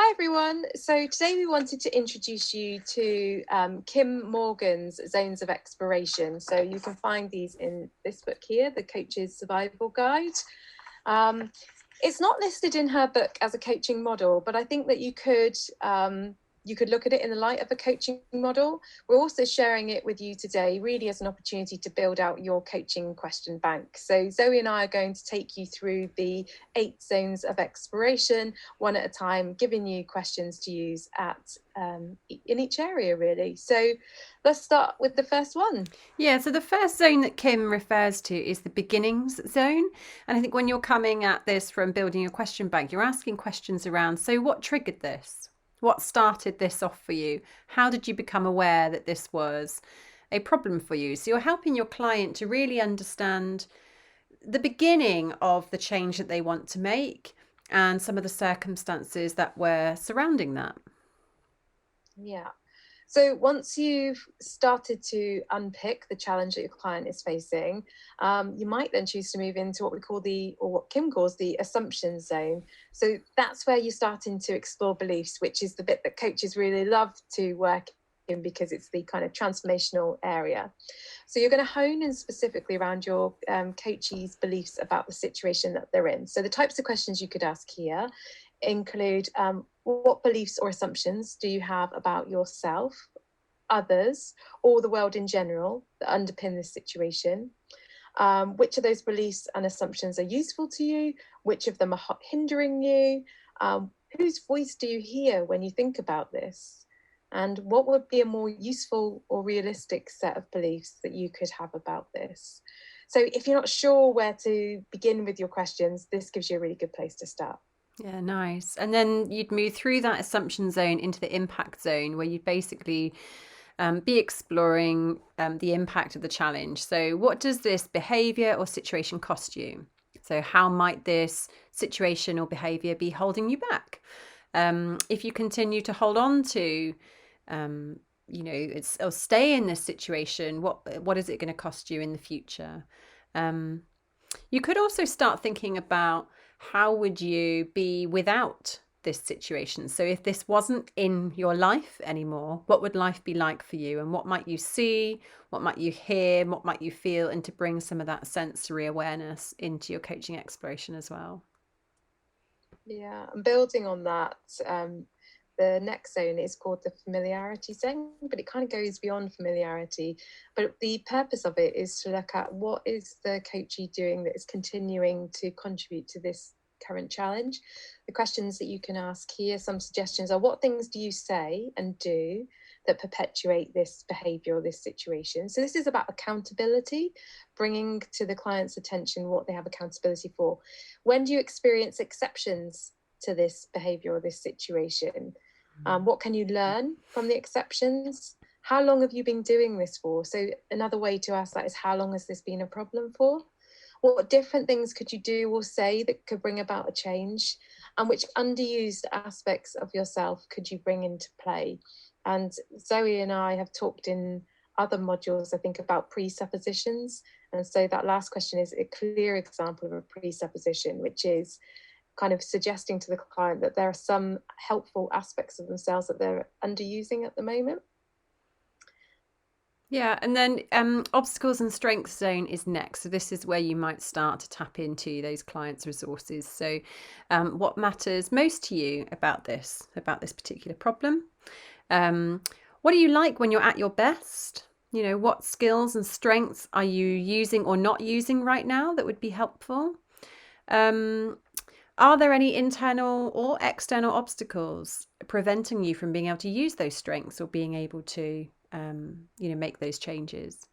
Hi everyone. So today we wanted to introduce you to Kim Morgan's Zones of Exploration. So you can find these in this book here, The Coach's Survival Guide. It's not listed in her book as a coaching model, but I think that you could look at it in the light of a coaching model. We're also sharing it with you today really as an opportunity to build out your coaching question bank. So Zoe and I are going to take you through the 8 zones of exploration, one at a time, giving you questions to use in each area really. So let's start with the first one. Yeah, so the first zone that Kim refers to is the beginnings zone. And I think when you're coming at this from building a question bank, you're asking questions around, so what triggered this? What started this off for you? How did you become aware that this was a problem for you? So you're helping your client to really understand the beginning of the change that they want to make and some of the circumstances that were surrounding that. Yeah. So once you've started to unpick the challenge that your client is facing, you might then choose to move into what we call or what Kim calls the assumption zone. So that's where you're starting to explore beliefs, which is the bit that coaches really love to work in because it's the kind of transformational area. So you're going to hone in specifically around your coachee's beliefs about the situation that they're in. So the types of questions you could ask here include what beliefs or assumptions do you have about yourself, others, or the world in general that underpin this situation? Which of those beliefs and assumptions are useful to you? Which of them are hindering you? Whose voice do you hear when you think about this? And what would be a more useful or realistic set of beliefs that you could have about this? So if you're not sure where to begin with your questions, this gives you a really good place to start. Yeah, nice. And then you'd move through that assumption zone into the impact zone, where you'd basically be exploring the impact of the challenge. So, what does this behavior or situation cost you? So, how might this situation or behavior be holding you back? If you continue to hold on to, or stay in this situation, what is it going to cost you in the future? You could also start thinking about how would you be without this situation. So if this wasn't in your life anymore, what would life be like for you? And what might you see? What might you hear? What might you feel? And to bring some of that sensory awareness into your coaching exploration as well. Yeah, and building on that, the next zone is called the familiarity zone, but it kind of goes beyond familiarity. But the purpose of it is to look at what is the coachee doing that is continuing to contribute to this current challenge. The questions that you can ask here, some suggestions are, what things do you say and do that perpetuate this behavior or this situation? So this is about accountability, bringing to the client's attention what they have accountability for. When do you experience exceptions to this behavior or this situation? What can you learn from the exceptions? How long have you been doing this for? So another way to ask that is, how long has this been a problem for? What different things could you do or say that could bring about a change? And which underused aspects of yourself could you bring into play? And Zoe and I have talked in other modules, I think, about presuppositions. And so that last question is a clear example of a presupposition, which is kind of suggesting to the client that there are some helpful aspects of themselves that they're underusing at the moment. Yeah, and then obstacles and strength zone is next. So this is where you might start to tap into those clients' resources. So what matters most to you about this particular problem? What do you like when you're at your best? You know, what skills and strengths are you using or not using right now that would be helpful? Are there any internal or external obstacles preventing you from being able to use those strengths or being able to, make those changes?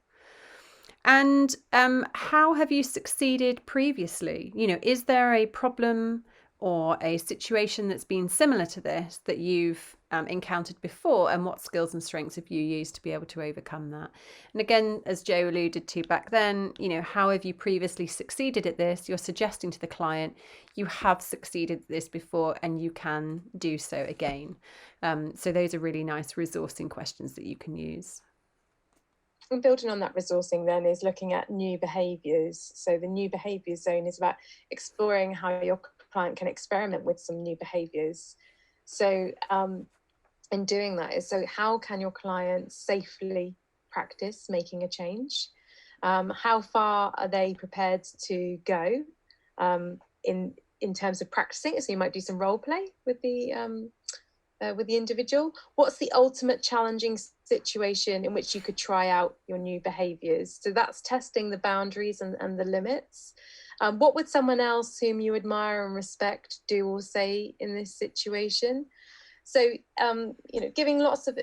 And how have you succeeded previously? You know, is there a problem or a situation that's been similar to this that you've encountered before? And what skills and strengths have you used to be able to overcome that? And again, as Joe alluded to back then, you know, how have you previously succeeded at this? You're suggesting to the client, you have succeeded at this before and you can do so again. So those are really nice resourcing questions that you can use. And building on that resourcing then is looking at new behaviours. So the new behaviours zone is about exploring how your client can experiment with some new behaviours. So in doing that is, so how can your clients safely practice making a change? How far are they prepared to go in terms of practicing? So you might do some role play with the individual. What's the ultimate challenging situation in which you could try out your new behaviors? So that's testing the boundaries and the limits. What would someone else whom you admire and respect do or say in this situation? So, giving lots of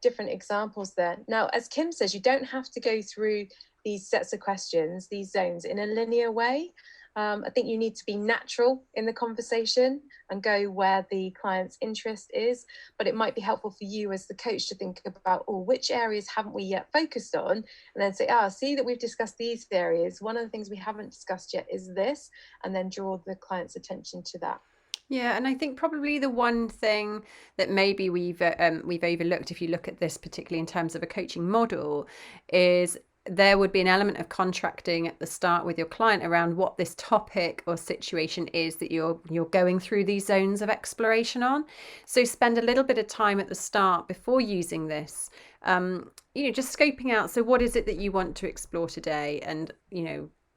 different examples there. Now, as Kim says, you don't have to go through these sets of questions, these zones, in a linear way. I think you need to be natural in the conversation and go where the client's interest is. But it might be helpful for you as the coach to think about, oh, which areas haven't we yet focused on? And then say, see that we've discussed these areas. One of the things we haven't discussed yet is this, and then draw the client's attention to that. Yeah, and I think probably the one thing that maybe we've overlooked, if you look at this particularly in terms of a coaching model, is there would be an element of contracting at the start with your client around what this topic or situation is that you're going through these zones of exploration on. So spend a little bit of time at the start before using this, just scoping out. So what is it that you want to explore today, and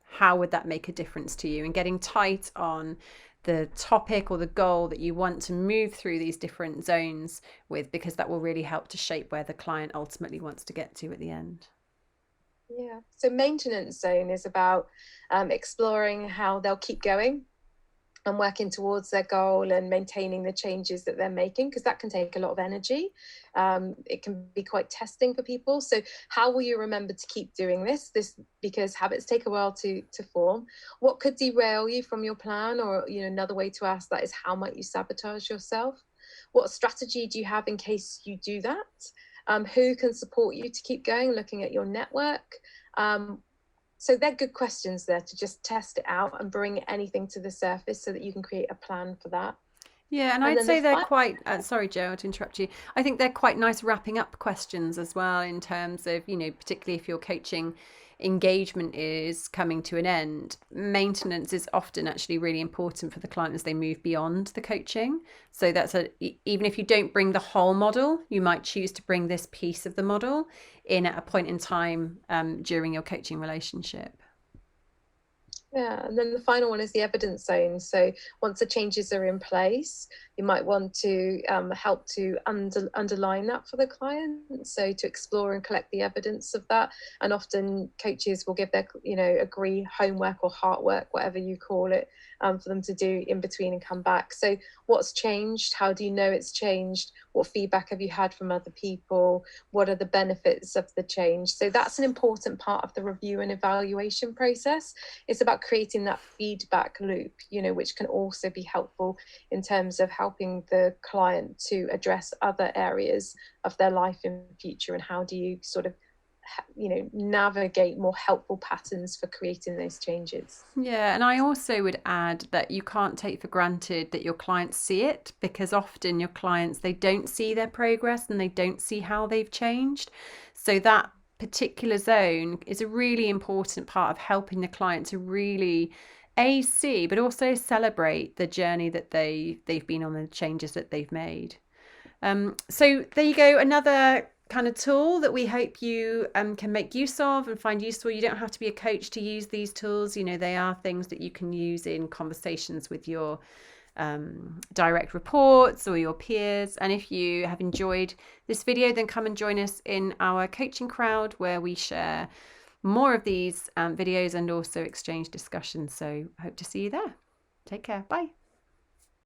how would that make a difference to you, and getting tight on the topic or the goal that you want to move through these different zones with, because that will really help to shape where the client ultimately wants to get to at the end. Yeah. So maintenance zone is about exploring how they'll keep going and working towards their goal and maintaining the changes that they're making, because that can take a lot of energy. It can be quite testing for people. So how will you remember to keep doing this because habits take a while to form? What could derail you from your plan? Or another way to ask that is, how might you sabotage yourself? What strategy do you have in case you do that? Who can support you to keep going, looking at your network? So they're good questions there to just test it out and bring anything to the surface so that you can create a plan for that. Yeah, and I'd say they're quite, sorry, Joe, to interrupt you. I think they're quite nice wrapping up questions as well, in terms of, particularly if your coaching engagement is coming to an end. Maintenance is often actually really important for the client as they move beyond the coaching. So even if you don't bring the whole model, you might choose to bring this piece of the model in at a point in time during your coaching relationship. Yeah, and then the final one is the evidence zone. So once the changes are in place, you might want to help to underline that for the client. So to explore and collect the evidence of that. And often coaches will give their, agree homework or heart work, whatever you call it, for them to do in between and come back. So what's changed? How do you know it's changed? What feedback have you had from other people? What are the benefits of the change? So that's an important part of the review and evaluation process. It's about creating that feedback loop, which can also be helpful in terms of helping the client to address other areas of their life in the future. And how do you sort of navigate more helpful patterns for creating those changes? Yeah, and I also would add that you can't take for granted that your clients see it, because often your clients, they don't see their progress and they don't see how they've changed. So that particular zone is a really important part of helping the client to really see, but also celebrate the journey that they've been on, the changes that they've made. So there you go, another kind of tool that we hope you can make use of and find useful. You don't have to be a coach to use these tools. They are things that you can use in conversations with your direct reports or your peers. And if you have enjoyed this video, then come and join us in our coaching crowd, where we share more of these videos and also exchange discussions. So hope to see you there. Take care. Bye.